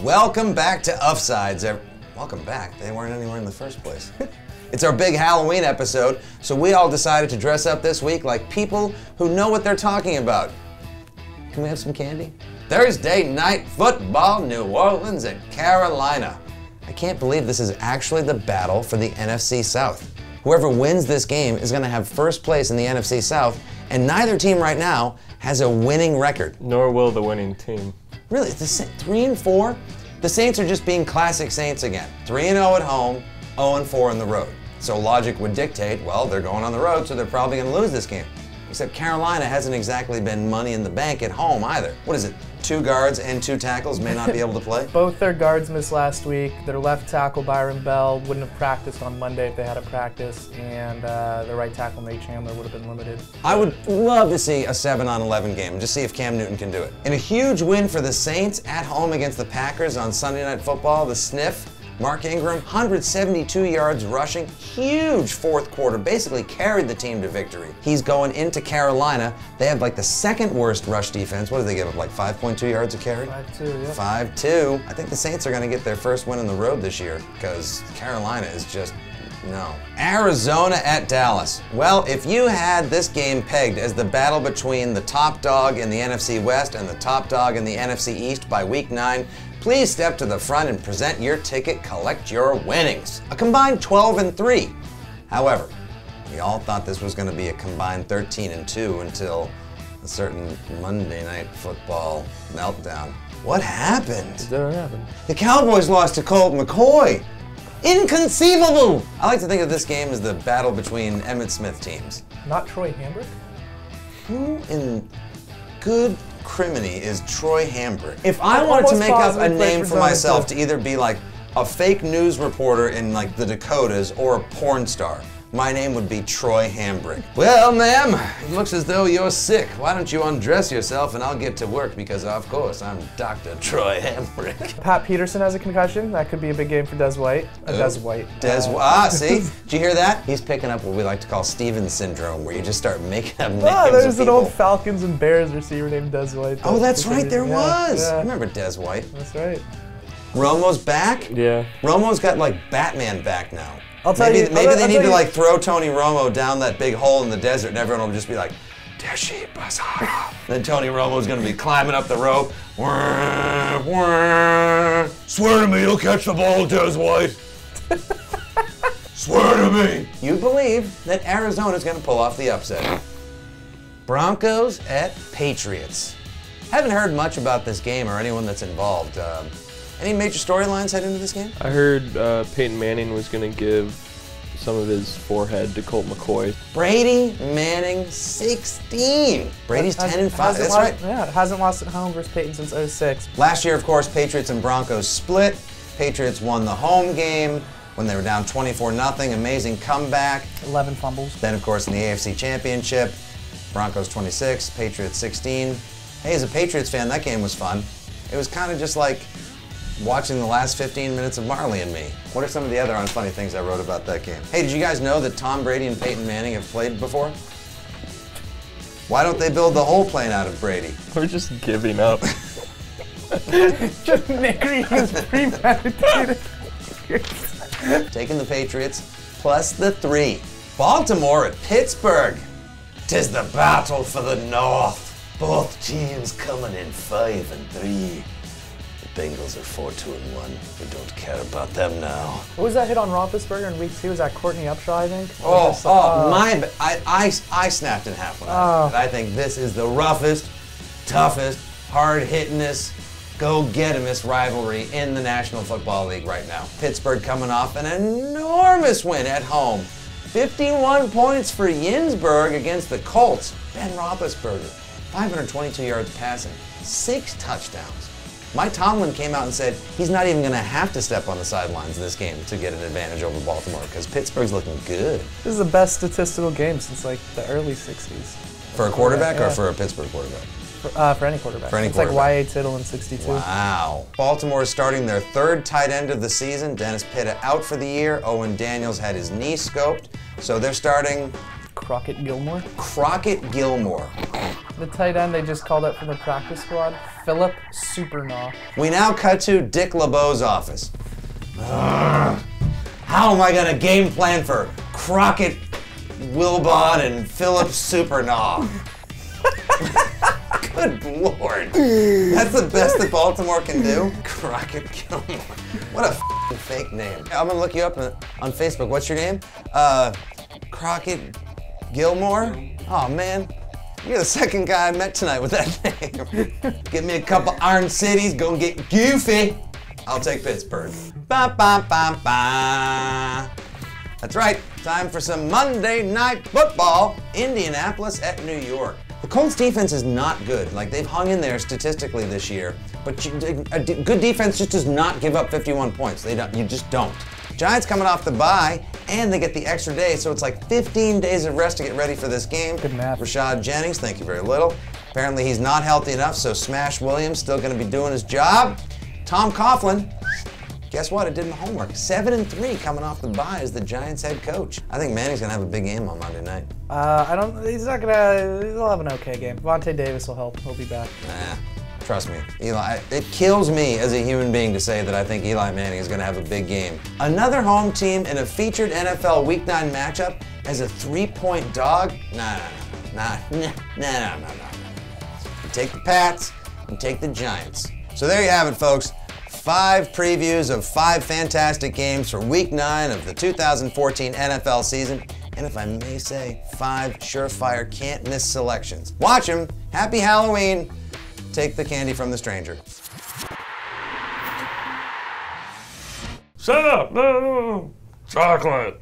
Welcome back to Uffsides. Welcome back. They weren't anywhere in the first place. It's our big Halloween episode, so we all decided to dress up this week like people who know what they're talking about. Can we have some candy? Thursday night football, New Orleans at Carolina. I can't believe this is actually the battle for the NFC South. Whoever wins this game is going to have first place in the NFC South, and neither team right now has a winning record. Nor will the winning team. Really, it's the 3-4? The Saints are just being classic Saints again. 3-0 at home, 0-4 on the road. So logic would dictate, well, they're going on the road, so they're probably going to lose this game. Except Carolina hasn't exactly been money in the bank at home either. What is it? 2 guards and 2 tackles may not be able to play? Both their guards missed last week. Their left tackle, Byron Bell, wouldn't have practiced on Monday if they had a practice, and their right tackle, Nate Chandler, would have been limited. I would love to see a 7-on-11 game and just see if Cam Newton can do it. In a huge win for the Saints at home against the Packers on Sunday Night Football, the Sniff, Mark Ingram, 172 yards rushing, huge fourth quarter, basically carried the team to victory. He's going into Carolina. They have like the second worst rush defense. What did they give up, like 5.2 yards a carry? 5-2, yeah. 5-2. I think the Saints are going to get their first win on the road this year because Carolina is just, no. Arizona at Dallas. Well, if you had this game pegged as the battle between the top dog in the NFC West and the top dog in the NFC East by week 9, please step to the front and present your ticket, collect your winnings. A combined 12-3. However, we all thought this was going to be a combined 13-2 until a certain Monday Night Football meltdown. What happened? What happened? The Cowboys lost to Colt McCoy. Inconceivable! I like to think of this game as the battle between Emmitt Smith teams. Not Troy Hambrick? Who in good criminy is Troy Hambrick? If I wanted to make up a name for myself to either be like a fake news reporter in like the Dakotas or a porn star, my name would be Troy Hambrick. Well, ma'am, it looks as though you're sick. Why don't you undress yourself and I'll get to work because, of course, I'm Dr. Troy Hambrick. Pat Peterson has a concussion. That could be a big game for Des White. See? Did you hear that? He's picking up what we like to call Steven syndrome, where you just start making up names There's of an old people. Falcons and Bears receiver named Des White. Oh, that's right, there was. Yeah. I remember Des White. That's right. Romo's back? Yeah. Romo's got like Batman back now. I'll tell maybe you. Maybe they need to like throw Tony Romo down that big hole in the desert and everyone will just be like, Deshi Basara. Then Tony Romo's gonna be climbing up the rope. Swear to me you'll catch the ball, Des White. Swear to me. You believe that Arizona's gonna pull off the upset. Broncos at Patriots. Haven't heard much about this game or anyone that's involved. Any major storylines heading into this game? I heard Peyton Manning was going to give some of his forehead to Colt McCoy. Brady Manning 16. Brady's 10-5. That's right. Yeah, it hasn't lost at home versus Peyton since 06. Last year, of course, Patriots and Broncos split. Patriots won the home game when they were down 24-0. Amazing comeback. 11 fumbles. Then, of course, in the AFC Championship, Broncos 26, Patriots 16. Hey, as a Patriots fan, that game was fun. It was kind of just like watching the last 15 minutes of Marley and Me. What are some of the other unfunny things I wrote about that game? Hey, did you guys know that Tom Brady and Peyton Manning have played before? Why don't they build the whole plane out of Brady? We're just giving up. Just nickering is premeditated. Taking the Patriots plus the 3. Baltimore at Pittsburgh. 'Tis the battle for the North. Both teams coming in 5-3. The Bengals are 4-1. We don't care about them now. What was that hit on Roethlisberger in week 2? Was that Courtney Upshaw, I think? I snapped in half when I heard it. I think this is the roughest, toughest, hard-hittingest, go-get-emest rivalry in the National Football League right now. Pittsburgh coming off an enormous win at home. 51 points for Yinsberg against the Colts. Ben Roethlisberger, 522 yards passing, 6 touchdowns. Mike Tomlin came out and said he's not even going to have to step on the sidelines in this game to get an advantage over Baltimore because Pittsburgh's looking good. This is the best statistical game since like the early 60s. For a quarterback or for a Pittsburgh quarterback? For any quarterback. For any it's quarterback. like Y.A. Tittle in 62. Wow. Baltimore is starting their 3rd tight end of the season. Dennis Pitta out for the year. Owen Daniels had his knee scoped. So they're starting Crockett Gilmore. Crockett Gilmore. The tight end they just called up from the practice squad, Philip Supernaw. We now cut to Dick LeBeau's office. Ugh. How am I gonna game plan for Crockett Wilbon and Philip Supernaw? Good Lord. That's the best that Baltimore can do? Crockett Gilmore. What a f***ing fake name. I'm gonna look you up on Facebook. What's your name? Crockett Gilmore? Oh man, you're the second guy I met tonight with that name. Give me a couple Iron Cities, go and get goofy. I'll take Pittsburgh. Ba ba ba ba. That's right, time for some Monday Night Football. Indianapolis at New York. The Colts defense is not good. Like, they've hung in there statistically this year, but a good defense just does not give up 51 points. You just don't. Giants coming off the bye, and they get the extra day, so it's like 15 days of rest to get ready for this game. Good math. Rashad Jennings, thank you very little. Apparently he's not healthy enough, so Smash Williams still going to be doing his job. Tom Coughlin, guess what? It did my homework. 7-3 coming off the bye as the Giants head coach. I think Manning's gonna have a big game on Monday night. He'll have an okay game. Vontae Davis will help. He'll be back. Nah, trust me. Eli, it kills me as a human being to say that I think Eli Manning is gonna have a big game. Another home team in a featured NFL Week 9 matchup as a 3-point dog? Nah. You take the Pats and take the Giants. So there you have it, folks. 5 previews of 5 fantastic games for Week 9 of the 2014 NFL season. And if I may say, 5 surefire can't-miss selections. Watch them. Happy Halloween. Take the candy from the stranger. Shut up! No. Chocolate.